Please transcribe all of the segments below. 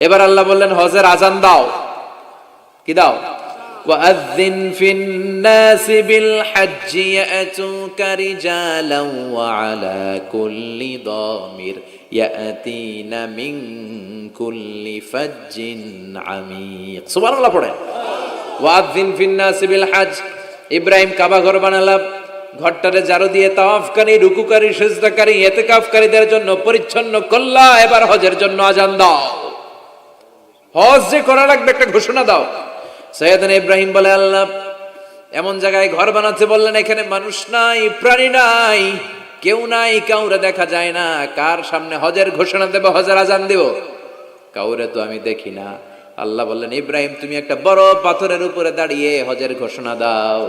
এবার আল্লাহ বললেন হজের আজান দাও। কি দাও? ওয়াআযিন ফিন-নাসি বিল-হাজ্জি ইয়াতুকা রিজালান ওয়া আলা কুল্লি দামির ইয়াতিনা মিন কুল্লি ফাজ্জিন আমিক। সুবহানাল্লাহ পড়ে। ওয়াআযিন ফিন-নাসি বিল-হাজ্জ। ইব্রাহিম কাবা ঘর বানালাম, ঘরটারে ঝাড়ু দিয়ে তাওয়াফকারী, রুকুকারী, সিজদাকারী, ইতিকাফকারীদের জন্য পরিচ্ছন্ন করলা। এবার হজের জন্য আজান দাও। হজ যে করা লাগবে একটা ঘোষণা দাও। সৈয়দনা ইব্রাহিম বলে, আল্লাহ এমন জায়গায় ঘর বানাতে বললেন এখানে মানুষ নাই, প্রাণী নাই, কেউ নাই, কাউরে দেখা যায় না, কার সামনে হজের ঘোষণা দেব, হজের আজান দেব? কাউরে তো আমি দেখি না। আল্লাহ বললেন, ইব্রাহিম তুমি একটা বড় পাথরের উপরে দাঁড়িয়ে হজের ঘোষণা দাও।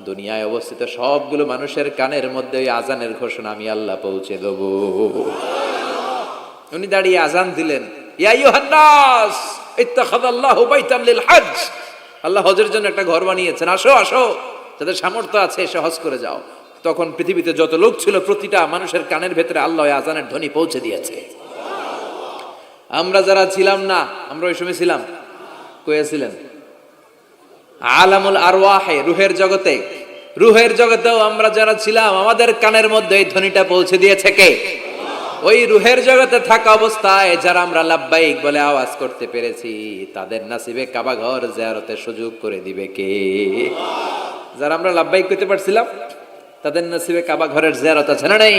দুনিয়ায় অবস্থিত সবগুলো মানুষের কানের মধ্যে ওই আজানের ঘোষণা আমি আল্লাহ পৌঁছে দেব। উনি দাঁড়িয়ে আজান দিলেন, ইয়া আইয়ুহান নাস ইত্তাখাযাল্লাহু বাইতান লিল হজ। আল্লাহ হজের জন্য একটা ঘর বানিয়েছেন, আসো আসো, যাদের সামর্থ্য আছে এসে হজ করে যাও। তখন পৃথিবীতে যত লোক ছিল প্রতিটা মানুষের কানের ভেতরে আল্লাহ আজানের ধ্বনি পৌঁছে দিয়েছে। আমরা যারা ছিলাম না, আমরা ওই সময় ছিলাম, কয়েছিলেন আলামুল আরওয়াহে, রুহের জগতে, রুহের জগতেও আমরা যারা ছিলাম আমাদের কানের মধ্যে এই ধ্বনিটা পৌঁছে দিয়েছে কে? ওই রুহের জগতে থাকা অবস্থায় যারা আমরা লাব্বাইক বলে আওয়াজ করতে পেরেছি তাদের নসিবে কাবা ঘর জিয়ারতের সুযোগ করে দিবে কে? যারা আমরা লাব্বাইক করতে পারছিলাম তাদের নসিবে কাবা ঘরের জিয়ারত আছে না নেই?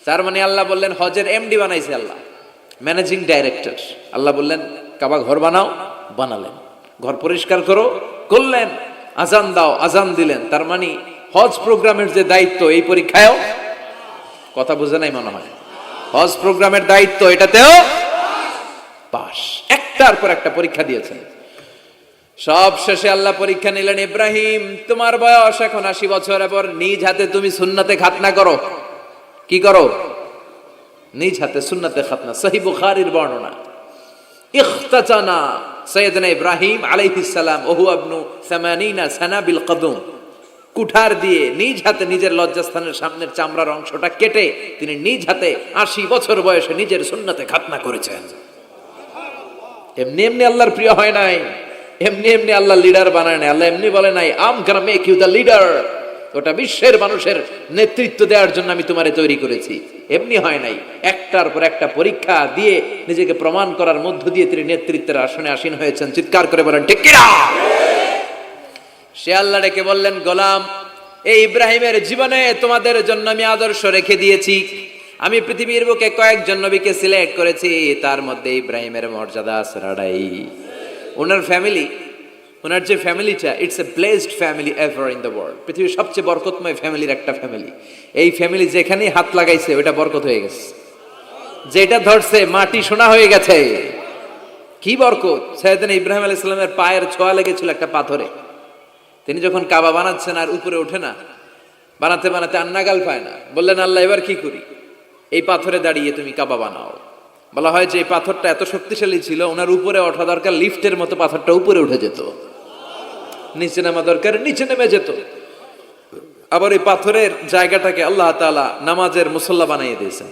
তার মানে আল্লাহ বললেন হজের এমডি বানাইছে আল্লাহ, ম্যানেজিং ডাইরেক্টর। আল্লাহ বললেন কাবা ঘর বানাও, বানালেন। ঘর পরিষ্কার করো, করলেন। আজান দাও, আজান দিলেন। তার মানে হজ প্রোগ্রামের যে দায়িত্ব এই পরীক্ষায়ও, কথা বুঝে নাই মনে হয়, হজ প্রোগ্রামের দায়িত্ব এটাতেও পাস। একটার পর একটা পরীক্ষা দিয়েছেন। সব শেষে আল্লাহ পরীক্ষা নিলেন, ইব্রাহিম তোমার বয়স এখন 80 বছর, এবার নিজ হাতে তুমি সুন্নাতে খাতনা করো। কি করো? নিজ হাতে সুন্নাতে খাতনা। সহিহ বুখারীর বর্ণনা, ইখতাতানা সাইয়েদনা ইব্রাহিম আলাইহিস সালাম ওহু ইবনু 80 সানা বিল কদম। কুঠার দিয়ে নিজ হাতে নিজের লজ্জাস্থানের সামনের চামড়ার অংশটা কেটে তিনি নিজ হাতে 80 বছর বয়সে নিজের সুন্নাতে খাতনা করেছেন। এমনি এমনি আল্লাহর প্রিয় হয় নাই, এমনি এমনি আল্লাহ লিডার বানায় নাই। আল্লাহ এমনি বলে নাই I'm gonna make you the leader, গোটা বিশ্বের মানুষের নেতৃত্ব দেওয়ার জন্য আমি তোমারে তৈরি করেছি। এমনি হয় নাই, একটার পর একটা পরীক্ষা দিয়ে নিজেকে প্রমাণ করার মধ্য দিয়ে তিনি নেতৃত্বের আসনে আসীন হয়েছেন। চিৎকার করে বলেন ঠিক কিনা? সে আল্লাহ ডেকে বললেন, গোলাম এই ইব্রাহিমের জীবনে তোমাদের জন্য আমি আদর্শ রেখে দিয়েছি। আমি পৃথিবীর বুকে কয়েকজন নবীকে সিলেক্ট করেছি, তার মধ্যে ইব্রাহিমের মর্যাদা আসরাড়াই। ওনার ফ্যামিলি, ওনার যে ফ্যামিলিটা, it's a blessed family ever in the world. পৃথিবীর সবচেয়ে বরকতময় ফ্যামিলির একটা ফ্যামিলি। এই ফ্যামিলি যেখানেই হাত লাগাইছে ওটা বরকত হয়ে গেছে, যেটা ধরছে মাটি সোনা হয়ে গেছে। কি বরকত! সাইয়েদনা ইব্রাহিম আলাইহিস সালামের পায়ের ছোঁয়া লেগেছিল একটা পাথরে। তিনি যখন কাবা বানাচ্ছেন আর উপরে ওঠে না, বানাতে বানাতে আর নাগাল পায় না, বললেন আল্লাহ এবার কি করি? এই পাথরে দাঁড়িয়ে তুমি কাবা বানাও। বলা হয় যে এই পাথরটা এত শক্তিশালী ছিল, ওনার উপরে ওঠা দরকার লিফটের মতো, পাথরটা উপরে উঠে যেত, নিচে নামা দরকার নিচে নেমে যেত। আবার এই পাথরের জায়গাটাকে আল্লাহ তাআলা নামাজের মুসল্লা বানিয়ে দিয়েছেন,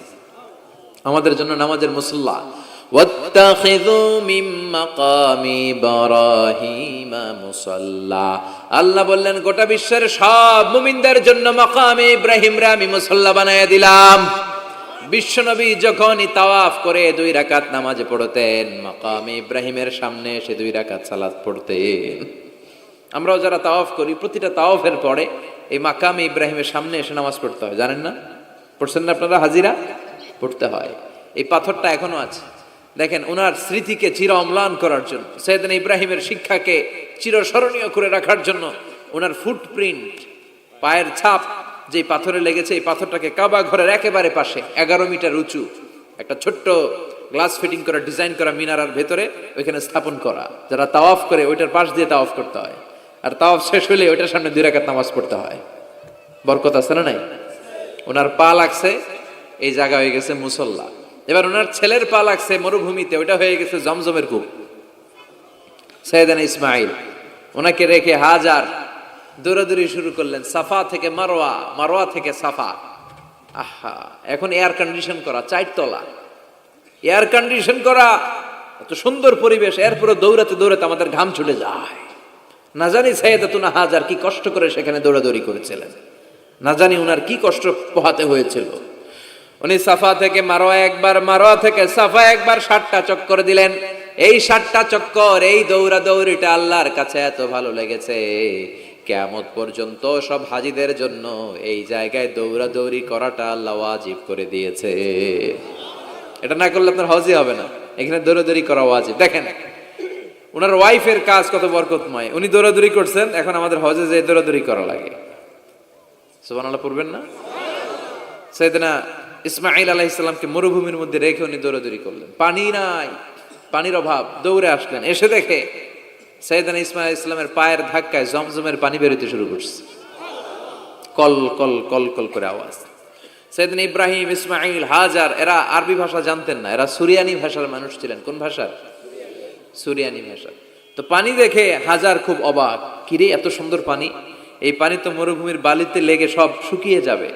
আমাদের জন্য নামাজের মুসল্লা। ওয়াত্তাখিযু মিন মাকামি ইব্রাহিমা মুসাল্লা। আল্লাহ বললেন গোটা বিশ্বের সব মুমিনদের জন্য মাকামে ইব্রাহিমরে আমি মুসল্লা বানায়া দিলাম। বিশ্বনবী যখনই তাওয়াফ করে 2 রাকাত নামাজ পড়তেন, মাকামে ইব্রাহিমের সামনে এসে 2 রাকাত সালাত পড়তেন। আমরাও যারা তাওয়াফ করি প্রতিটা তাওয়াফের পরে এই মাকামে ইব্রাহিমের সামনে এসে নামাজ পড়তে হয়, জানেন না? পড়ছেন না আপনারা? হাজিরা পড়তে হয়। এই পাথরটা এখনো আছে। দেখেন ওনার স্মৃতিকে চির অম্লান করার জন্য, সাইয়েদনা ইব্রাহিমের শিক্ষাকে চিরস্মরণীয় করে রাখার জন্য ওনার ফুটপ্রিন্ট, পায়ের ছাপ যে পাথরে লেগেছে, এই পাথরটাকে কাবা ঘরের একেবারে পাশে 11 মিটার উঁচু একটা ছোট্ট গ্লাস ফিটিং করা ডিজাইন করা মিনারার ভেতরে ওইখানে স্থাপন করা। যারা তাওয়াফ করে ওইটার পাশ দিয়ে তাওয়াফ করতে হয়, আর তাওয়াফ শেষ হলে ওইটার সামনে 2 রাকাত নামাজ পড়তে হয়। বরকত আছে না নাই? ওনার পা লাগছে এই জায়গা হয়ে গেছে মুসল্লা। এবার ওনার ছেলের পা লাগছে মরুভূমিতে, ওইটা হয়ে গেছে জমজমের কূপ। সাইয়েদনা ইসমাইল ওনাকে রেখে হাজার দৌড়াদৌড়ি শুরু করলেন, সাফা থেকে মারওয়া, মারওয়া থেকে সাফা। আহা, এখন এয়ার কন্ডিশন করা 4 তলা, এয়ার কন্ডিশন করা এত সুন্দর পরিবেশ, এরপরে দৌড়াতে দৌড়াতে আমাদের ঘাম ছুটে যায়। না জানি সাইয়েদাতুনা হাজার কি কষ্ট করে সেখানে দৌড়াদৌড়ি করেছিলেন, না জানি উনার কি কষ্ট পোহাতে হয়েছিল। উনি সাফা থেকে মারোয়া একবার, মারোয়া থেকে সাফা একবার 60টা চক্কর দিলেন। এই 60টা চক্কর, এই দৌড়াদৌড়িটা আল্লাহর কাছে এত ভালো লেগেছে, কিয়ামত পর্যন্ত সব হাজীদের জন্য এই জায়গায় দৌড়াদৌড়ি করাটা আল্লাহ ওয়াজিব করে দিয়েছে। এটা না করলে আপনার হজই হবে না, এখানে দৌড়াদৌড়ি করা ওয়াজিব। দেখেন ওনার ওয়াইফের কাজ কত বরকতময়, উনি দৌড়াদৌড়ি করছেন, এখন আমাদের হজে যে দৌড়াদৌড়ি করা লাগে। সুবহানাল্লাহ পড়বেন না? সাইয়েদনা ইসমাঈল আলাইহিস সালামকে মরুভূমির মধ্যে রেখে উনি দৌড়াদৌড়ি করলেন, পানি নাই, পানির অভাব, দৌড়ে আসলেন, এসে দেখে সাইয়েদনা ইসমাঈল আলাইহিস সালামের পায়ের ধাক্কায় জমজমের পানি বেরোতে শুরু করছে, কল কল কল কল করে আওয়াজ। সাইয়েদনা ইব্রাহিম, ইসমাঈল, হাজার এরা আরবি ভাষা জানতেন না, এরা সুরিয়ানি ভাষার মানুষ ছিলেন। কোন ভাষা? সুরিয়ানি ভাষা। তো পানি দেখে হাজার খুব অবাক, কিরে এত সুন্দর পানি, এই পানি তো মরুভূমির বালিতে লেগে সব শুকিয়ে যাবে।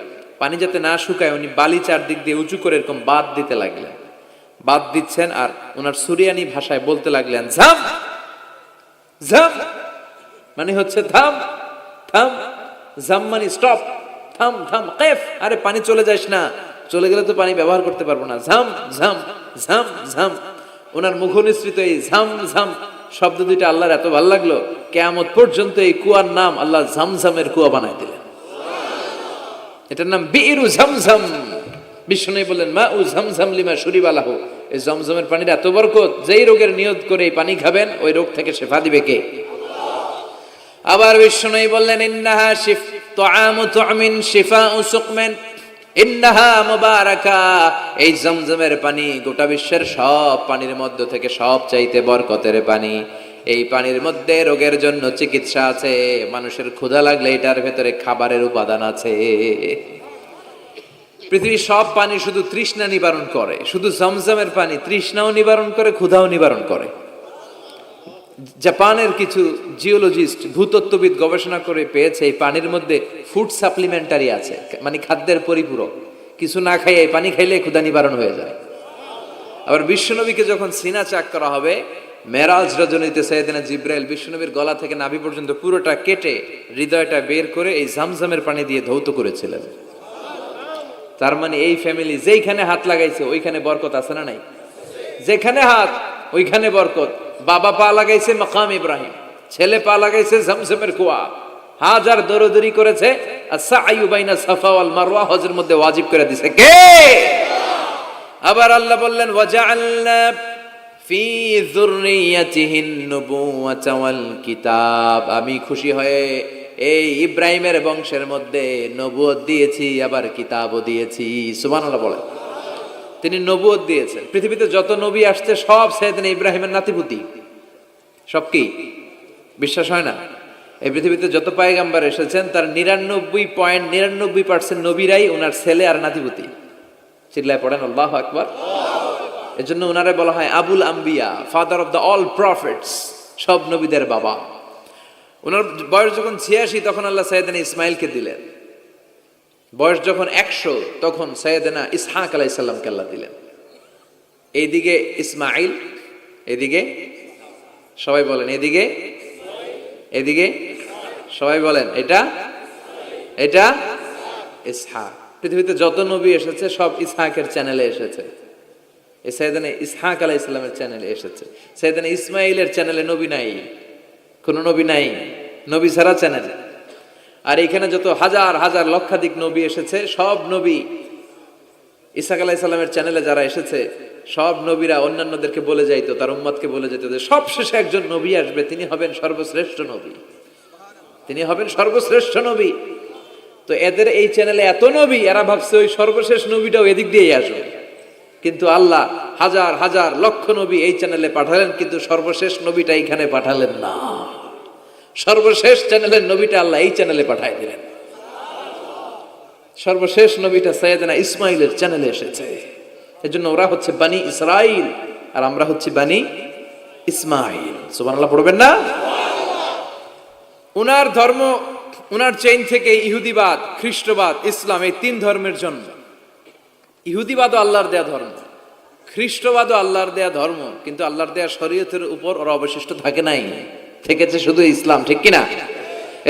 পানি যাতে না শুকায় উনি বালি চারদিক দিয়ে উঁচু করে এরকম বাদ দিতে লাগলেন, বাদ দিচ্ছেন আর ওনার সুরিয়ানি ভাষায় বলতে লাগলেন ঝাম ঝাম, মানে হচ্ছে থাম থাম, ঝাম মানে স্টপ, থাম থাম, কেফ, আরে পানি চলে যাস না, চলে গেলে তো পানি ব্যবহার করতে পারবো না, ঝাম ঝাম ঝাম ঝাম। ওনার মুখ নিঃসৃত এই ঝাম ঝাম শব্দ দুইটা আল্লাহর এত ভালো লাগলো, কিয়ামত পর্যন্ত এই কুয়ার নাম আল্লাহ ঝামঝামের কুয়া বানায় দিলেন। এটার নাম বিইরু ঝমঝম। বিষ্ণু বললেন মা উ ঝমঝম লিমা শুরিবা লাহু, এই জমজমের পানির এত বরকত, যেই রোগের নিয়ত করে এই পানি খাবেন ওই রোগ থেকে শেফা দিবে কে? আবার বিষ্ণু বললেন ইন্নাহা শিফ তুআমু তুমিন শিফাউ সুকমিন ইন্নাহা মুবারাকা, এই জমজমের পানি গোটা বিশ্বের সব পানির মধ্য থেকে সব চাইতে বরকতের পানি। এই পানির মধ্যে রোগের জন্য চিকিৎসা আছে, মানুষের ক্ষুধা লাগলে এটার ভেতরে খাবারের উপাদান আছে। পৃথিবীর সব পানি শুধু তৃষ্ণা নিবারণ করে, শুধু জমজমের পানি তৃষ্ণাও নিবারণ করে, ক্ষুধাও নিবারণ করে। জাপানের কিছু জিওলজিস্ট, ভূতত্ত্ববিদ গবেষণা করে পেয়েছে এই পানির মধ্যে ফুড সাপ্লিমেন্টারি আছে, মানে খাদ্যের পরিপূরক। কিছু না খাইয়ে এই পানি খাইলে ক্ষুধা নিবারণ হয়ে যায়। আবার বিশ্বনবীকে যখন সিনা চাক করা হবে, মেরাজ রজনীতে সাইয়েদনা জিবরাইল বিশ্বনবীর গলা থেকে নাভি পর্যন্ত পুরোটা কেটে হৃদয়টা বের করে এই ঝমঝমের পানি দিয়ে ধৌত করেছিলেন। তার মানে এই ফ্যামিলি যেইখানে হাত লাগাইছে ওইখানে বরকত আছে না নাই? যেখানে হাত ওইখানে বরকত। বাবা পা লাগাইছে মাকাম ইব্রাহিম, ছেলে পা লাগাইছে ঝমঝমের কুয়া, হাজার দৌড়াদৌড়ি করেছে, আস-সা'য়ু বাইনা সাফা ওয়াল মারওয়া হজের মধ্যে ওয়াজিব করে দিয়েছে কে? আবার আল্লাহ বললেন ওয়াজআলনা ফি যুররিয়াতিহিন নুবুওয়াতা ওয়াল কিতাব, আমি খুশি হয়ে এই ইব্রাহিমের বংশের মধ্যে নবুয়ত দিয়েছি, আবার কিতাবও দিয়েছি। সুবহানাল্লাহ বলেন। তিনি নবুয়ত দিয়েছেন। পৃথিবীতে যত নবী আসছে সব সাইয়েদনা ইব্রাহিমের নাতিপুতি, সব কি বিশ্বাস হয় না? এই পৃথিবীতে যত পয়গম্বর এসেছেন তার 99.99% নবীরাই ওনার ছেলে আর নাতিপুতি। চিল্লায় পড়েন আল্লাহু আকবার। এজন্য ওনারে বলা হয় আবুল আম্বিয়া, father of the all prophets, সব নবীদের বাবা। ওনার বয়স যখন 86 তখন আল্লাহ সাইয়েদনা ইসমাইলকে দিলেন। বয়স যখন 100 তখন সাইয়েদনা ইসহাক আলাইহিস সালামকে আল্লাহ দিলেন। এইদিকে ইসমাইল, এদিকে সবাই বলেন এদিকে, এদিকে সবাই বলেন এটা, এটা ইসহাক। পৃথিবীতে যত নবী এসেছে সব ইসহাকের চ্যানেলে এসেছে। এই সাইয়েদনা ইসহাক আলাইহিস সালামের চ্যানেলে এসেছে। সাইয়েদনা ইসমাইলের চ্যানেলে নবী নাই, কোন নবী নাই, নবী ছাড়া চ্যানেল। আর এখানে যত হাজার হাজার লক্ষাধিক নবী এসেছে সব নবী ইসহাক আলাইহিস সালামের চ্যানেলে যারা এসেছে সব নবীরা অন্যান্যদেরকে বলে যাইতো, তার উম্মতকে বলে যেত যে সবশেষে একজন নবী আসবে, তিনি হবেন সর্বশ্রেষ্ঠ নবী, তিনি হবেন সর্বশ্রেষ্ঠ নবী। তো এদের এই চ্যানেলে এত নবী, এরা ভাবছে ওই সর্বশেষ নবীটাও এদিক দিয়েই আসবে। কিন্তু আল্লাহ হাজার হাজার লক্ষ নবী এই চ্যানেলে পাঠালেন, কিন্তু সর্বশেষ নবীটা এইখানে পাঠালেন না। সর্বশেষ চ্যানেলের নবীটা আল্লাহ এই চ্যানেলে পাঠায় দিলেন। সর্বশেষ নবীটা সাইয়েদনা ইসমাইলের চ্যানেলে এসেছে। এজন্য ওরা হচ্ছে বানি ইসরাইল আর আমরা হচ্ছি বানি ইসমাইল। সুবহানাল্লাহ পড়বেন না? উনার ধর্ম, উনার চেইন থেকে ইহুদিবাদ, খ্রিস্টবাদ, ইসলাম, এই তিন ধর্মের জন্ম। ইহুদিবাদও আল্লাহর দেয়া ধর্ম, খ্রিস্টবাদও আল্লাহর দেয়া ধর্ম, কিন্তু আল্লাহর দেয়া শরীয়তের উপর ওরা অবশিষ্ট থাকে নাই, থেকেছে শুধু ইসলাম, ঠিক কিনা?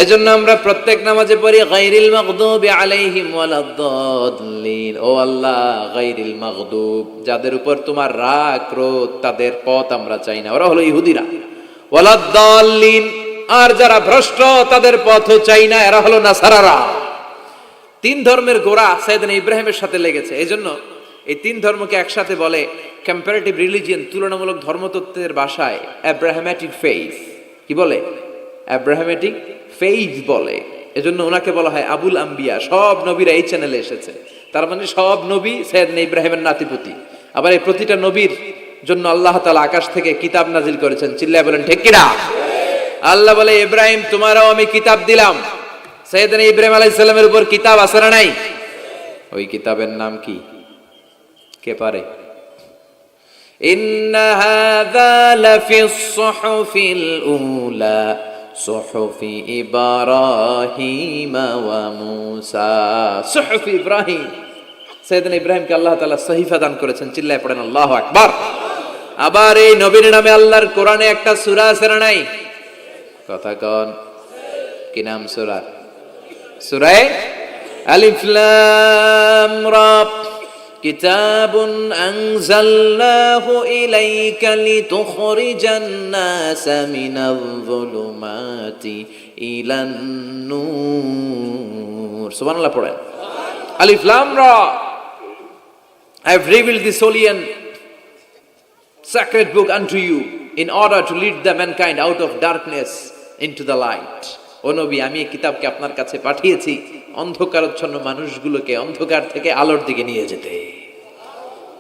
এজন্য আমরা প্রত্যেক নামাজে পড়ি গায়রিল মাগদুবি আলাইহিম ওয়ালাদ-দাল্লিন। ও আল্লাহ, গায়রিল মাগদুব, যাদের উপর তোমার রাগ ক্রোধ, তাদের পথ আমরা চাই না, ওরা হলো ইহুদিরা। ওয়ালাদ-দাল্লিন, আর যারা ভ্রষ্ট তাদের পথও চাই না, এরা হলো নাসারারা। তিন ধর্মের গোড়া সাইয়েদনা ইব্রাহিমের সাথে লেগেছে। এজন্য এই তিন ধর্মকে একসাথে বলে কম্পারেটিভ রিলিজিয়ন, তুলনামূলক ধর্মতত্ত্বের ভাষায় অ্যাব্রাহামেটিক ফেইথ। কি বলে? অ্যাব্রাহামেটিক ফেইথ বলে। এজন্য ওনাকে বলা হয় আবুল আম্বিয়া। সব নবীরা এই চ্যানেলে এসেছে, তার মানে সব নবী সাইয়েদনা ইব্রাহিমের নাতিপুতি। আবার এই প্রতিটা নবীর জন্য আল্লাহ তাআলা আকাশ থেকে কিতাব নাজিল করেছেন। চিল্লায় বলেন ঠিক কিনা? আল্লাহ বলে, ইব্রাহিম তোমারও আমি কিতাব দিলাম। সাইয়েদনা ইব্রাহিম আলাইহিস সালামের উপর কিতাব আছে না নাই? ওই কিতাবের নাম কি? কে পারে? ইন্না হাযা লাফিস সুহুফিল উলা সুহুফি ইব্রাহিম ওয়া মূসা। সুহুফি ইব্রাহিম, সাইয়েদনা ইব্রাহিমকে আল্লাহ তাআলা সহিফা দান করেছেন। চিল্লায় পড়েন আল্লাহু আকবার। আবার এই নবীর নামে আল্লাহর কোরআনে একটা সূরা আছে না নাই? কথা কন, কি নাম সূরা? সূরা আলিফ লাম রা। কিতাবুন আনজালনাহু ইলাইকা লিতুখরিজান নাসা মিনাল যুলুমাতি ইলান নূর। সুবহানাল্লাহ পড়েন। আলিফ লাম রা। I have revealed this holy and sacred book unto you in order to lead the mankind out of darkness into the light. ও নবী, আমি এই কিতাবকে আপনার কাছে পাঠিয়েছি অন্ধকারাচ্ছন্ন মানুষগুলোকে অন্ধকার থেকে আলোর দিকে নিয়ে যেতে।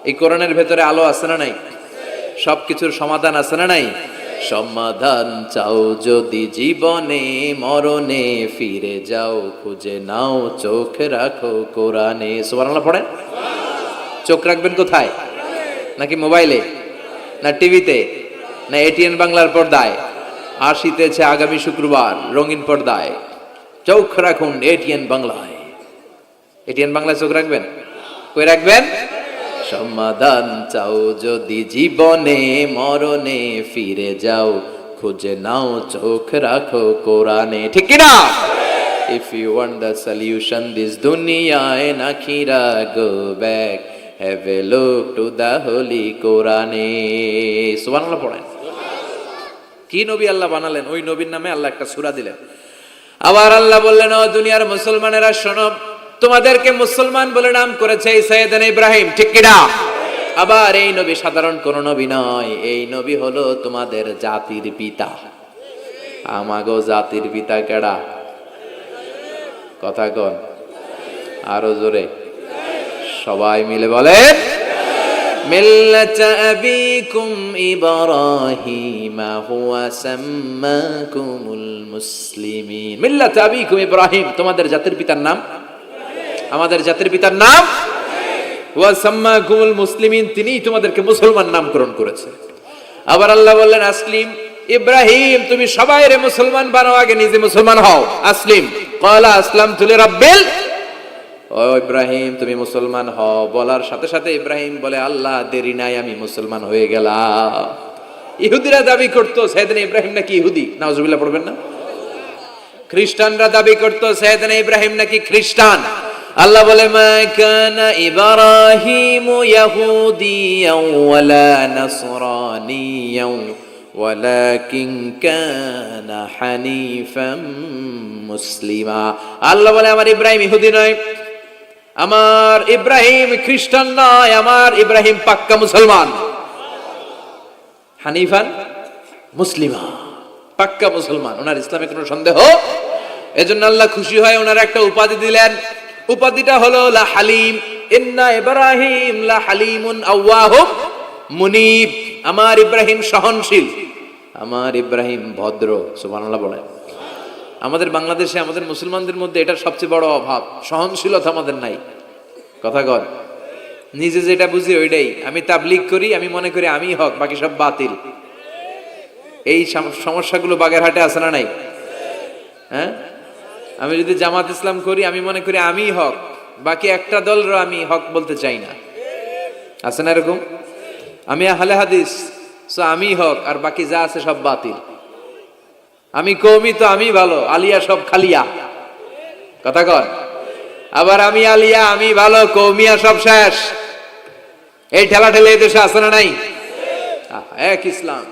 এই কোরআনের ভেতরে আলো আছে না নাই? সবকিছুর সমাধান আছে না নাই? সমাধান চাও যদি জীবনে মরণে, ফিরে যাও খুঁজে নাও, চোখ রাখো কোরআনে। সুবহানাল্লাহ পড়েন। চোখ রাখবেন কোথায়? নাকি মোবাইলে, না টিভিতে, না এটিএন বাংলার পর্দায়? আসিতেছে আগামী শুক্রবার রঙিন পর্দায়, চোখ রাখুন এটিএন বাংলায়। এটিএন বাংলায় চোখ রাখবেন? কই রাখবেন? সমাধান চাও যদি জীবনে মরণে, ফিরে যাও খুঁজে নাও, চোখ রাখো কোরআনে। ঠিক কি না? If you want the solution this dunya and akhirah, go back, have a look to the holy Quran. সুবহানাল্লাহ পড়েন। কি নবী আল্লাহ বানালেন, ওই নবীর নামে আল্লাহ একটা সূরা দিলেন। আবার আল্লাহ বললেন, ও দুনিয়ার মুসলমানেরা শোনো, তোমাদেরকে মুসলমান বলে নাম করেছে সাইয়েদনা ইব্রাহিম। ঠিক কি না? আবার এই নবী সাধারণ কোন নবী নয়, এই নবী হলো তোমাদের জাতির পিতা। আমাগো জাতির পিতা কেডা? কথা কন আরো জোরে, সবাই মিলে বলেন, মিল্লাতা আবিকুম ইব্রাহিম হুয়া সাম্মাকুমুল মুসলিমিন। মিল্লাতা আবিকুম ইব্রাহিম, তোমাদের জাতির পিতার নাম, আমাদের জাতির পিতার নাম ওয়া সাম্মাকুমুল মুসলিমিন, তিনিই তোমাদেরকে মুসলমান নামকরণ করেছে। আবার আল্লাহ বললেন, আসলিম ইব্রাহিম, তুমি সবাইরে মুসলমান বানাও, আগে নিজে মুসলমান হও। আসলিম ক্বালা আসলামতু লিরাব্বিল। ও ইব্রাহিম, তুমি মুসলমান হও বলার সাথে সাথে ইব্রাহিম বলে, আল্লাহ দেরি নাই, আমি মুসলমান হয়ে গেলাম। ইহুদিরা দাবি করতো সাইয়েদনা ইব্রাহিম নাকি ইহুদি, নাউজুবিল্লাহ পড়বেন না? খ্রিস্টানরা দাবি করতো সাইয়েদনা ইব্রাহিম নাকি খ্রিস্টান। আল্লাহ বলে, মা কানা ইব্রাহিম ইয়াহুদিয়ান ওয়ালা নাসরানিয়ান ওয়ালাকিন কানা হানিফাম মুসলিমা। আল্লাহ বলে, আমার ইব্রাহিম ইহুদি নয়, আমার ইব্রাহিম খ্রিস্টান নয়, আমার ইব্রাহিম পাক্কা মুসলমান। হানিফান মুসলিমা, পাক্কা মুসলমান, ওনার ইসলামে কোনো সন্দেহ। এজন্য আল্লাহ খুশি হয়, ওনার একটা উপাধি দিলেন। উপাধিটা হলো লা হালিম। ইন্না ইব্রাহিম লা হালিমুন আওয়াহুম মুনিব। আমার ইব্রাহিম সহনশীল, আমার ইব্রাহিম ভদ্র। সুবহানাল্লাহ বলেন। আমাদের বাংলাদেশে আমাদের মুসলমানদের মধ্যে এটার সবচেয়ে বড় অভাব, সহনশীলতা আমাদের নাই। কথা কর, নিজে যেটা বুঝি ওইটাই। আমি তাবলীগ করি, আমি মনে করি আমি হক, বাকি সব বাতিল। এই সমস্যাগুলো বাগেরহাটে আছে না নাই? হ্যাঁ, আমি যদি জামাত ইসলাম করি, আমি মনে করি আমি হক, বাকি একটা দলর আমি হক বলতে চাই না। আছে না এরকম? আমি আহলে হাদিস, সো আমি হক, আর বাকি যা আছে সব বাতিল। আমি কওমি তো আমি ভালো, আলিয়া সব খালিয়া। কথা কন। আবার আমি আলিয়া, আমি ভালো, কওমিয়া সব শেষ। এই ঠেলা ঠেলে এই দেশে আছে না নাই? এক ইসলাম,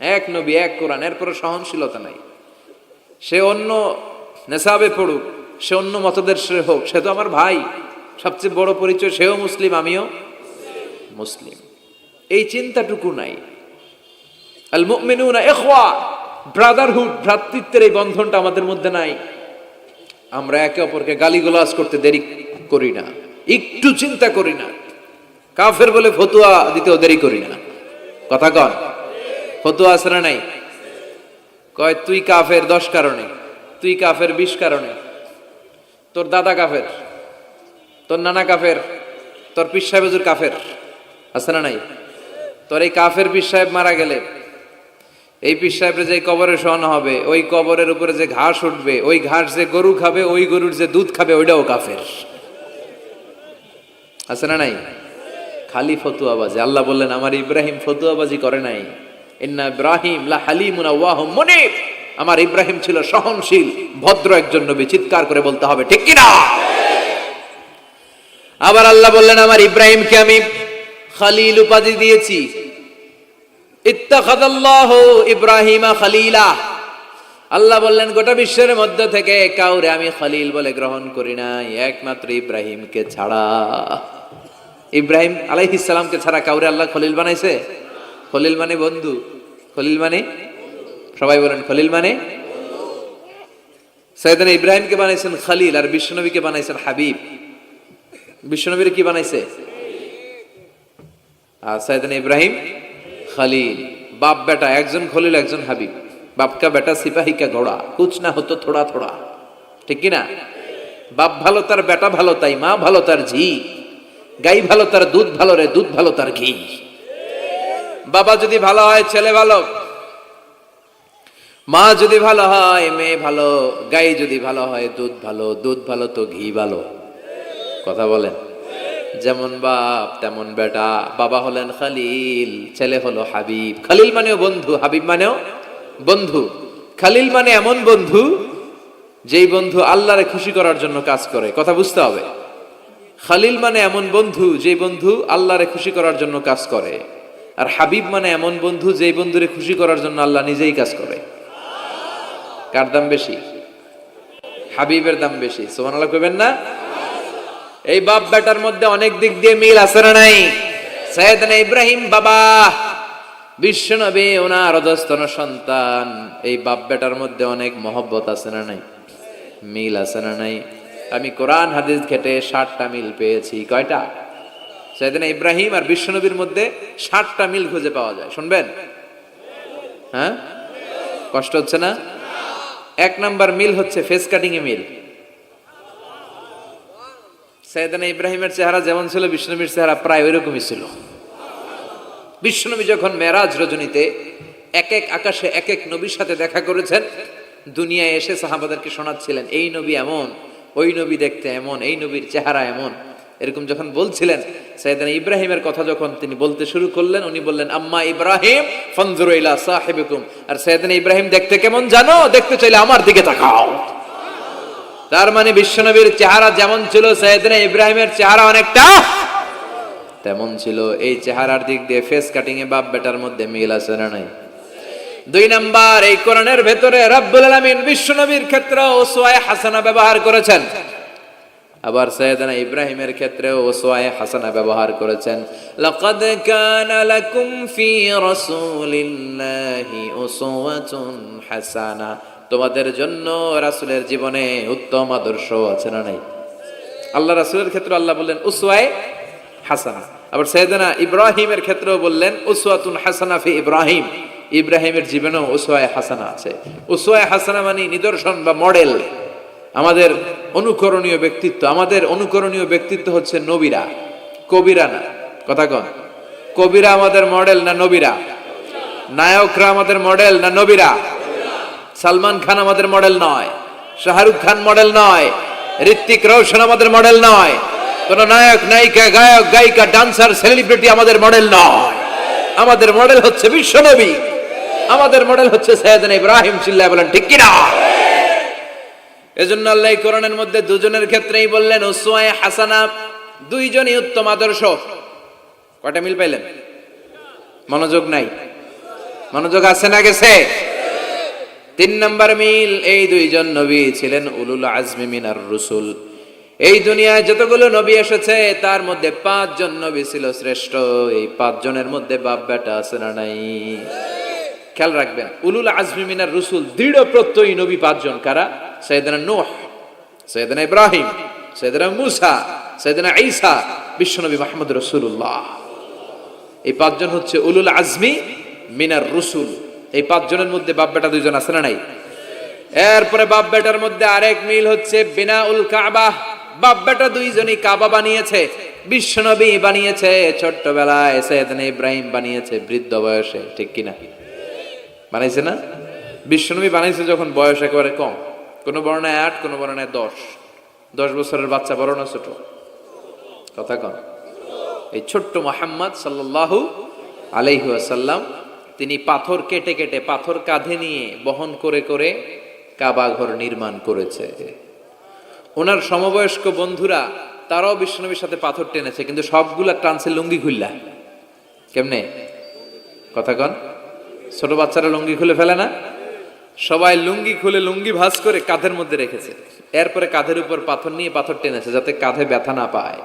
এক নবী, এক কোরআন, এরপরে সহনশীলতা নাই। সে অন্য নেশাবে পড়ুক, সে অন্য মতদর্শের হোক, সে তো আমার ভাই। সবচেয়ে বড় পরিচয়, সেও মুসলিম, আমিও মুসলিম। এই চিন্তাটুকু নাই। আল মুমিনুনা ইখওয়া, ব্রাদারহুড, ভ্রাতৃত্বের এই বন্ধনটা আমাদের মধ্যে নাই। আমরা একে অপরকে গালিগালাজ করতে দেরি করি না, একটু চিন্তা করি না। কাফের বলে ফতুয়া দিতেও দেরি করি না। কথা কন। ফতুয়া আছে না নাই? কয় তুই কাফের 10 কারণে, তুই কাফের 20 কারণে, তোর দাদা কাফের, তোর নানা কাফের, তোর পীর সাহেব হুজুর কাফের। আছে না নাই? তোর এই কাফের পীর সাহেব মারা গেলে এই পীর সাহেবের যে কবরে শোয়ানো হবে, ওই কবরের উপরে যে ঘাস উঠবে, ওই ঘাস যে গরু খাবে, ওই গরুর যে দুধ খাবে, ওইটাও কাফের। আছে না নাই? খালি ফতুয়াবাজি। আল্লাহ বললেন আমার ইব্রাহিম ফতুয়াবাজি করে নাই। ইন্না ইব্রাহিম লা হালিমুন আওয়াহুম মুনিব, আমার ইব্রাহিম ছিল সহনশীল, ভদ্র একজন নবী। চিৎকার করে বলতে হবে ঠিক কি না? আবার আল্লাহ বললেন আমার ইব্রাহিমকে আমি খলিল উপাধি দিয়েছি। ইত্তাখাযাল্লাহু ইব্রাহিমা খলিলা। আল্লাহ বললেন গোটা বিশ্বের মধ্যে থেকে কাউরে আমি খলিল বলে গ্রহণ করি নাই, একমাত্র ইব্রাহিমকে ছাড়া। ইব্রাহিম আলাইহিস সালামকে ছাড়া কাউরে আল্লাহ খলিল বানাইছে? খলিল মানে বন্ধু। খলিল মানে, সবাই বলেন খলিল মানে। সাইয়েদনা ইব্রাহিমকে বানাইছেন খলিল, আর বিশ্বনবীকে বানাইছেন হাবিব। বিশ্বনবীর কি বানাইছে? আর সাইয়েদনা ইব্রাহিম খলিল। বাপ বেটা, একজন খলিল একজন হাবিব। বাপ কা বেটা সিপাহী কা ঘোড়া, কুছ না হতো থোড়া থোড়া। ঠিক কি না? বাপ ভালো তার বেটা ভালো, তাই মা ভালো তার ঝি। গাই ভালো তার দুধ ভালো রে, দুধ ভালো তার ঘি। বাবা যদি ভালো হয় ছেলে ভালো, মা যদি ভালো হয় মেয়ে ভালো, গাই যদি ভালো হয় দুধ ভালো, দুধ ভালো তো ঘি ভালো। কথা বলেন। যেমন বাপ তেমন বেটা। বাবা হলেন খলিল, ছেলে হলো হাবিব। খলিল মানেও বন্ধু, হাবিব মানেও বন্ধু। খলিল মানে এমন বন্ধু যেই বন্ধু আল্লাহরে খুশি করার জন্য কাজ করে। কথা বুঝতে হবে। খলিল মানে এমন বন্ধু যেই বন্ধু আল্লাহরে খুশি করার জন্য কাজ করে। আর হাবিব মানে এমন বন্ধু যেই বন্ধুরে খুশি করার জন্য আল্লাহ নিজেই কাজ করে। কার দাম বেশি? হাবিবের দাম বেশি। সুবহানাল্লাহ কইবেন না? এই বাপ বেটার মধ্যে অনেক দিক দিয়ে মিল আছে না নাই? সাইয়েদনা ইব্রাহিম বাবা, বিশ্বনবী ওনার অধস্তন সন্তান। এই বাপ বেটার মধ্যে অনেক মহব্বত আছে না নাই? মিল আছে না নাই? আমি কোরআন হাদিস ঘেটে 60টা মিল পেয়েছি। কয়টা? সাইয়েদনা ইব্রাহিম আর বিশ্বনবীর মধ্যে 60টা মিল খুঁজে পাওয়া যায়। শুনবেন? হ্যাঁ, কষ্ট হচ্ছে না? 1 নাম্বার মিল হচ্ছে ফেস কাটিং এ মিল। সাইয়েদনা ইব্রাহিমের চেহারা যেমন ছিল, বিশ্বনবীর চেহারা প্রায় ওইরকমই ছিল। বিশ্বনবী যখন মেরাজ রজনীতে এক এক আকাশে এক এক নবীর সাথে দেখা করেছেন, দুনিয়ায় এসে সাহাবাদেরকে শোনাচ্ছিলেন এই নবী এমন, ওই নবী দেখতে এমন, এই নবীর চেহারা এমন। এরকম যখন বলছিলেন, সাইয়েদনা ইব্রাহিমের কথা যখন তিনি বলতে শুরু করলেন, উনি বললেন আম্মা ইব্রাহিম ফানজুরু ইলা সাহিবিকুম। আর সাইয়েদনা ইব্রাহিম দেখতে কেমন জানো? দেখতে চাইলে আমার দিকে তাকাও। তার মানে বিশ্বনবীর চেহারা যেমন ছিল, সাইয়েদনা ইব্রাহিমের চেহারা অনেকটা তেমন ছিল। এই চেহারার দিক দিয়ে ফেস কাটিং এ বাপ বেটার মধ্যে মিল আছে না নাই? 2 নাম্বার, এই কোরআনের ভেতরে রব্বুল আলামিন বিশ্বনবীর ক্ষেত্রে উসওয়ায়ে হাসানা ব্যবহার করেছেন। আবার সাইয়েদনা ইব্রাহিমের ক্ষেত্রে উসওয়ায়ে হাসানা ব্যবহার করেছেন। লাকাদ কানা লাকুম ফি রাসূলিল্লাহি উসওয়াতুন হাসানা। তোমাদের জন্য রাসূলের জীবনে উত্তম আদর্শ আছে না নাই? আল্লাহ রাসূলের ক্ষেত্রে আল্লাহ বললেন উসওয়ায়ে হাসানা। আবার সাইয়েদনা ইব্রাহিমের ক্ষেত্রেও বললেন উসওয়াতুন হাসানা ফি ইব্রাহিম। ইব্রাহিমের জীবনেও উসওয়ায়ে হাসানা আছে। উসওয়ায়ে হাসানা মানে নিদর্শন বা মডেল, আমাদের অনুকরণীয় ব্যক্তিত্ব। আমাদের অনুকরণীয় ব্যক্তিত্ব হচ্ছে নবীরা, কবিরা না। কথা কন। কবিরা আমাদের মডেল না নবীরা? নায়করা আমাদের মডেল না নবীরা? সালমান খান আমাদের মডেল নয়, শাহরুখ খান মডেল নয়, ঋত্বিক রোশন আমাদের মডেল নয়, কোন নায়ক নায়িকা গায়ক গায়িকা ডান্সার সেলিব্রিটি আমাদের মডেল নয়। আমাদের মডেল হচ্ছে বিশ্বনবী, আমাদের মডেল হচ্ছে সাইয়েদনা ইব্রাহিম। চিল্লায় বলেন ঠিক কিনা? এজন্য আল্লাহ কোরআনের মধ্যে দুজনের ক্ষেত্রেই বললেন উসওয়ায়ে হাসানা, দুইজনই উত্তম আদর্শ। কয়টা মিল পাইলেন? মনোযোগ নাই? মনোযোগ আছে না গেছে? 3 নাম্বার মিল, এই দুইজন নবী ছিলেন উলুল আজমি মিনার রুসুল। এই দুনিয়ায় যতগুলো নবী এসেছে তার মধ্যে 5 জন নবী ছিল শ্রেষ্ঠ। এই 5 জনের মধ্যে বাপ বেটা আছে না নাই? খেয়াল রাখবেন, উলুল আজমি মিনার রুসুল দৃঢ় প্রত্যয়ী নবী 5 জন। কারা? সাইয়েদনা নূহ, সাইয়েদনা ইব্রাহিম, সাইয়েদনা মূসা, সাইয়েদনা ঈসা, বিশ্বনবী মুহাম্মদ রাসূলুল্লাহ। এই 5 জন হচ্ছে উলুল আজমি মিনার রুসুল। এই 5 জনের মধ্যে বাপ বেটা 2 জন আছে না নাই? এরপরে বাপ বেটার মধ্যে আরেক মিল হচ্ছে বিনাউল কাবা। বাপ বেটা 2 জনই কাবা বানিয়েছে। বিশ্বনবী বানিয়েছে ছোট্টবেলায়, সাইয়েদনা ইব্রাহিম বানিয়েছে বৃদ্ধ বয়সে। ঠিক কিনা? বানাইছে না? বিশ্বনবী বানাইছে যখন বয়স একেবারে কম। কোন বর্ণায় 8, কোন বর্ণায় 10 বছরের বাচ্চা। বড় না ছোট? কথা কন। এই ছোট্ট মুহাম্মদ সাল্লাল্লাহু আলাইহি ওয়াসাল্লাম তিনি পাথর কেটে কেটে, পাথর কাঁধে নিয়ে বহন করে করে কাবা ঘর নির্মাণ করেছে। ওনার সমবয়স্ক বন্ধুরা তারাও বিশ্বনবীর সাথে পাথর টেনেছে, কিন্তু সবগুলা টানছে লুঙ্গি খুললা। কেমনে? কথা কন। ছোট বাচ্চারা লুঙ্গি খুলে ফেলে না? সবাই লুঙ্গি খুলে লুঙ্গি ভাঁজ করে কাঁধের মধ্যে রেখেছে। এরপরে কাঁধের উপর পাথর নিয়ে পাথর টেনেছে যাতে কাঁধে ব্যথা না পায়।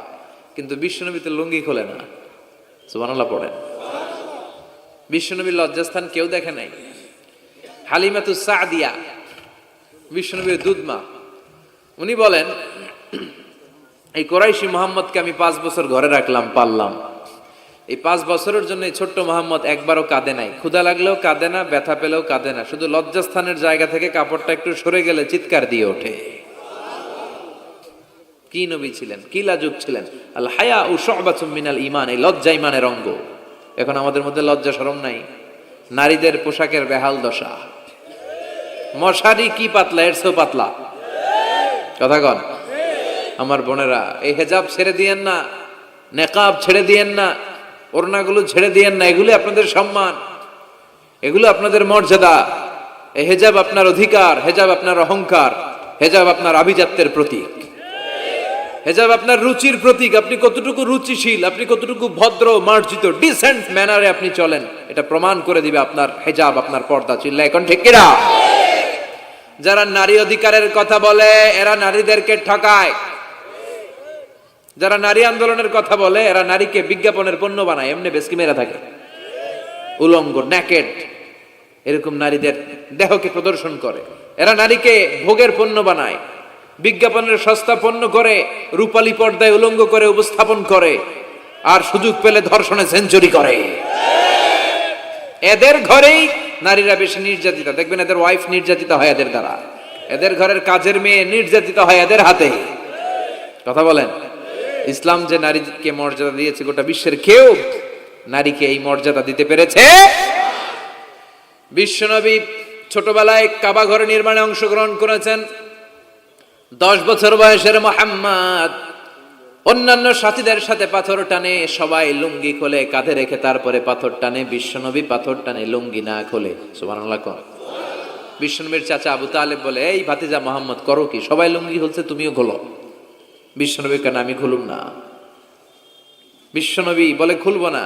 কিন্তু বিশ্বনবী তো লুঙ্গি খোলে না। সুবহানাল্লাহ পড়েন। বিশ্বনবীর লজ্জাস্থান কেউ দেখে নাই। হালিমাতুস সাদিয়া বিশ্বনবীর দুধমা, উনি বলেন এই কোরাইশি মুহাম্মদকে আমি 5 বছর ঘরে রাখলাম, পাললাম। এই 5 বছরের জন্য এই ছোট্ট মুহাম্মদ একবারও কাঁদে নাই। ক্ষুধা লাগলেও কাঁদে না, ব্যথা পেলেও কাঁদে না। শুধু লজ্জাস্থানের জায়গা থেকে কাপড়টা একটু সরে গেলে চিৎকার দিয়ে ওঠে। কি নবী ছিলেন, কি লাজুক ছিলেন। আল হায়া ও শুবাতুম মিনাল ঈমান, এই লজ্জা ঈমানের অঙ্গ। এখন আমাদের মধ্যে লজ্জা শরম নাই। নারীদের পোশাকের বেহাল দশা। মশারি কি পাতলা, এর চেয়েও পাতলা। কথা কন। আমার বোনেরা, এই হেজাব ছেড়ে দিয়েন না, নেকাব ছেড়ে দিয়েন না, ওড়নাগুলো ছেড়ে দিয়েন না। এগুলো আপনাদের সম্মান, এগুলো আপনাদের মর্যাদা। এই হেজাব আপনার অধিকার, হেজাব আপনার অহংকার, হেজাব আপনার আভিজাত্যের প্রতীক, হেজাব আপনার রুচির প্রতীক। আপনি কতটুকু রুচিশীল, আপনি কতটুকু ভদ্র, মার্জিত, ডিসেন্ট ম্যানারে আপনি চলেন, এটা প্রমাণ করে দিবে আপনার হেজাব, আপনার পর্দা। চিল্লা এখন ঠিক কিনা? যারা নারী অধিকারের কথা বলে এরা নারীদেরকে ঠকায়। যারা নারী আন্দোলনের কথা বলে এরা নারীকে বিজ্ঞাপনের পণ্য বানায়, এমনি বেশকি মেরা থাকে। উলঙ্গ, নেকেড, এরকম নারীদের দেহকে প্রদর্শন করে। এরা নারীকে ভোগের পণ্য বানায়, বিজ্ঞাপনের সস্তা পণ্য করে, রূপালী পর্দায় উলঙ্গ করে উপস্থাপন করে, আর সুযোগ পেলে ধর্ষণে সেঞ্চুরি করে। এদের ঘরেই নারীরা বেশি নির্যাতিত। দেখবেন এদের ওয়াইফ নির্যাতিত হয় এদের দ্বারা, এদের ঘরের কাজের মেয়ে নির্যাতিত হয় এদের হাতে। কথা বলেন। ইসলাম যে নারীকে মর্যাদা দিয়েছে, গোটা বিশ্বের কেউ নারীকে এই মর্যাদা দিতে পেরেছে। বিশ্বনবী ছোটবেলায় কাবা ঘর নির্মাণে অংশগ্রহণ করেছেন। 10 বছর বয়সের মুহাম্মদ অন্যান্য সাথীদের সাথে পাথর টানে, সবাই লুঙ্গি খোলে কাঁধে রেখে, তারপরে পাথর টানে। বিশ্বনবী পাথর টানে লুঙ্গি না খোলে। সুবহানাল্লাহ। বিশ্বনবীর চাচা আবু তালেব বলে, এই ভাতিজা মুহাম্মদ করো কি? সবাই লুঙ্গি খুলছে, তুমিও খোলো। বিশ্বনবী কেন? আমি খুলুম না। বিশ্বনবী বলে খুলবো না।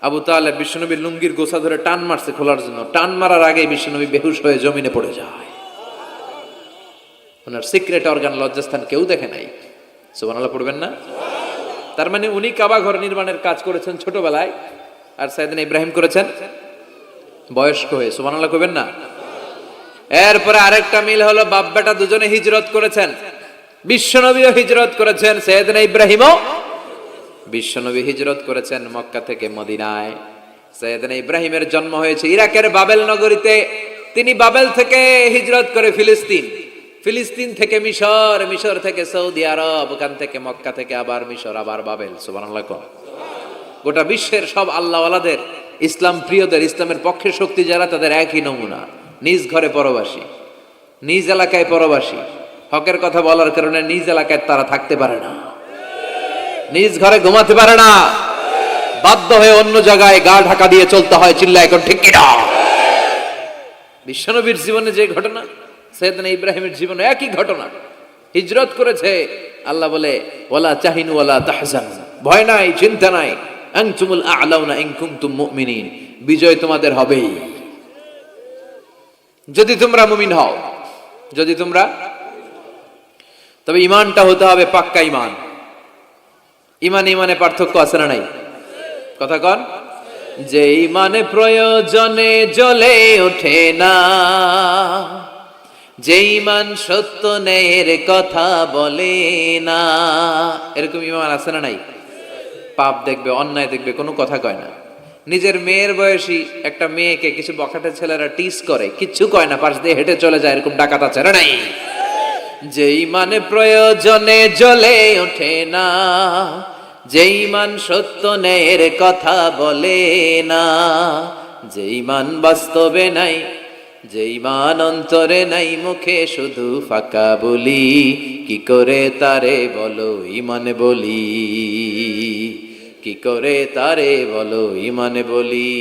আবু তালেব বিশ্বনবীর লুঙ্গির গোছা ধরে টান মারছে খোলার জন্য। টান মারার আগে বিশ্বনবী বেহুশ হয়ে জমিনে পড়ে যায়। ওনার সিক্রেট অর্গান, লজ্জাস্থান কেউ দেখে নাই। সুবহানাল্লাহ পড়বেন না? তার মানে উনি কাবা ঘর নির্মাণের কাজ করেছেন ছোটবেলায়, আর সাইয়েদনা ইব্রাহিম করেছেন বয়স্ক হয়ে। সুবহানাল্লাহ কইবেন না? এরপরে আরেকটা মিল হলো বাপ বেটা দুজনে হিজরত করেছেন। বিশ্বনবীও হিজরত করেছেন, সাইয়েদনা ইব্রাহিমও। বিশ্বনবী হিজরত করেছেন মক্কা থেকে মদিনায়। সাইয়েদনা ইব্রাহিমের জন্ম হয়েছে ইরাকের বাবেল নগরীতে। তিনি বাবেল থেকে হিজরত করে ফিলিস্তিন, ফিলিস্তিন থেকে মিশর, মিশর থেকে সৌদি আরব, ওখান থেকে মক্কা থেকে আবার মিশর, আবার বাবেল। সুবহানাল্লাহ। গোটা বিশ্বের সব আল্লাহওয়ালাদের, ইসলাম প্রিয়দের, ইসলামের পক্ষে শক্তি যারা, তাদের একই নমুনা। নিজ ঘরে পরবাসী, নিজ এলাকায় পরবাসী। হকের কথা বলার কারণে নিজ এলাকায় তারা থাকতে পারে না, নিজ ঘরে ঘুমাতে পারে না। বাধ্য হয়ে অন্য জায়গায় গা ঢাকা দিয়ে চলতে হয়। চিল্লা এখন ঠিক কিনা? বিশ্বনবীর জীবনে যে ঘটনা, সাইয়েদনা ইব্রাহিমের জীবনে একই ঘটনা। হিজরত করেছে, আল্লাহ বলে ওয়ালা তাহিনু ওয়ালা তাহজান, ভয় নাই, চিন্তা নাই, আনতুমুল আ'লাউনা ইন কুনতুম মুমিনিন, বিজয় তোমাদের হবেই যদি তোমরা মুমিন হও। যদি তোমরা, তবে ঈমানটা হতে হবে পাক্কা ঈমান। ঈমান ঈমানে পার্থক্য আছে না নাই? কথা কন। যে ঈমানে প্রয়োজনে জ্বলে ওঠে না, যে ঈমান সত্য ন্যায়ের কথা বলে না, এরকম ঈমান আছে না নাই? পাপ দেখবে, অন্যায় দেখবে, কোনো কথা কয় না। নিজের মেয়ের বয়সী একটা মেয়েকে কিছু বখাটে ছেলেরা টিস করে, কিচ্ছু কয় না, পাশ দিয়ে হেঁটে চলে যায়, এরকম ডাকাত আছে না নাই? যে ঈমানে প্রয়োজনে জ্বলে ওঠে না, যে ঈমান সত্য ন্যায়ের কথা বলে না, যে ঈমান বাস্তবে নাই, যে ঈমান অন্তরে নাই, মুখে শুধু ফাঁকা বলি, কি করে তারে বলো ঈমান বলি, কি করে তারে বলো ঈমান বলি,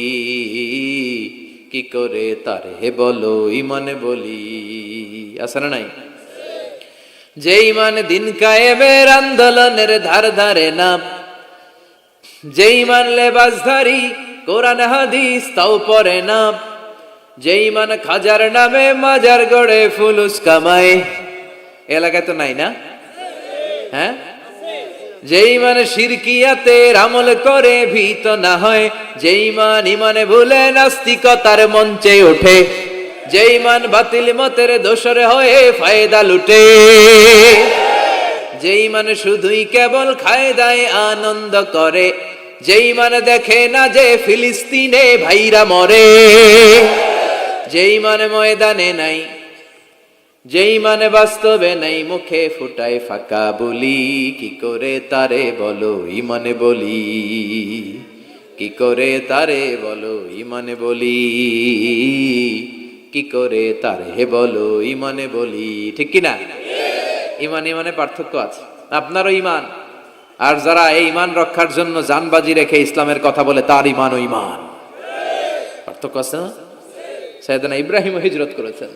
কি করে তারে বলো ঈমান বলি। আছে না নাই? যে ঈমান দিন কায়েমের আন্দোলনের ধার ধারে না, যে ঈমান লেবাসধারী কোরআন হাদিস তাও পড়ে না, যে ঈমান খাজার নামে মাজার গড়ে ফুলুস কামায়, এলাকায় তো নাই না? হ্যাঁ, যে ঈমান শিরকিয়াতের আমল করে ভীত না হয়, যে ঈমান ঈমানে ভুলে নাস্তিকতার মঞ্চে ওঠে, যে ঈমান বাতিল মতের দোসর হয়ে ফায়দা লুটে, যে ঈমান শুধুই কেবল খায় দায় আনন্দ করে, যে ঈমান দেখে না যে ফিলিস্তিনে ভাইরা মরে, যে ঈমান ময়দানে নাই, যে ঈমান বাস্তবে নাই, মুখে ফুটায় ফাঁকা বলি, কি করে তারে বলো ঈমান বলি, কি করে তারে বলো ঈমান বলি, কি করে তারে বলো ঈমান বলি। ঠিক কিনা? ঈমান ঈমানে পার্থক্য আছে। আপনারও ঈমান, আর যারা এই ঈমান রক্ষার জন্য জানবাজি রেখে ইসলামের কথা বলে, তার ঈমানও ঈমান। পার্থক্য আছে না? সাইয়েদনা ইব্রাহিম হিজরত করেছেন,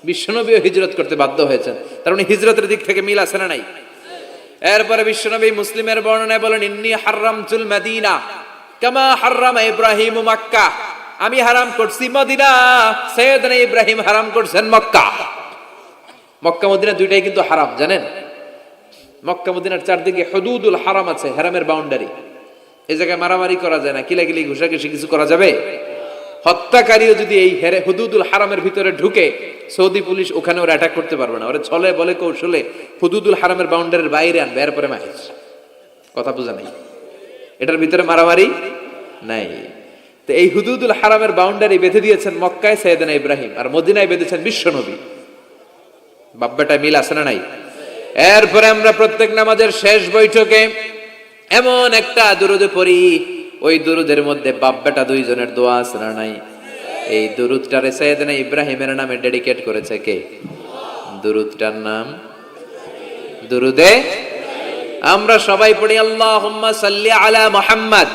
বিশ্বনবীও হিজরত করতে বাধ্য হয়েছেন, তার মানে হিজরতের দিক থেকে মিল আছে না নাই? এরপরে বিশ্বনবী মুসলিমের বর্ণনায় বলেন, ইন্নী হারামতুল মদিনা কামা হারামা ইব্রাহিম মক্কা, আমি হারাম করছি মদিনা, সাইয়েদনা ইব্রাহিম হারাম করছেন মক্কা। মক্কা মদিনা দুইটাই কিন্তু হারাম, জানেন? মক্কা মদিনার চারদিকে হুদুদুল হারাম আছে, হারামের বাউন্ডারি। এই জায়গায় মারামারি করা যায় না, কিলাকিলি ঘুষাঘুষি কিছু করা যাবে? হত্যাকারীও যদি এই হুদুদুল হারামের ভিতরে ঢুকে, সৌদি পুলিশ ওখানে ওরা অ্যাটাক করতে পারবে না। ওরা ছলে বলে কৌশলে হুদুদুল হারামের বাউন্ডারির বাইরে আনবে, এরপরে মাহির। কথা বোঝা নাই? এটার ভিতরে মারামারি নাই। তো এই হুদুদুল হারামের বাউন্ডারি বেঁধে দিয়েছেন মক্কায় সাইয়েদনা ইব্রাহিম, আর মদিনায় বেঁধেছেন বিশ্বনবী। বাব্বাটা মিল আছে না নাই? এরপরে আমরা প্রত্যেক নামাজের শেষ বৈঠকে এমন একটা দুরুদ পড়ি, ওই দুরুদের মধ্যে বাপ বেটা দুইজনের দোয়া আছে না নাই? এই দুরুদটারে সাইয়েদনা ইব্রাহিমের নামে ডেডিকেট করেছে কে? দুরুদটার নাম দুরুদে আমরা সবাই পড়ি, আল্লাহুম্মা সাল্লি আলা মুহাম্মাদ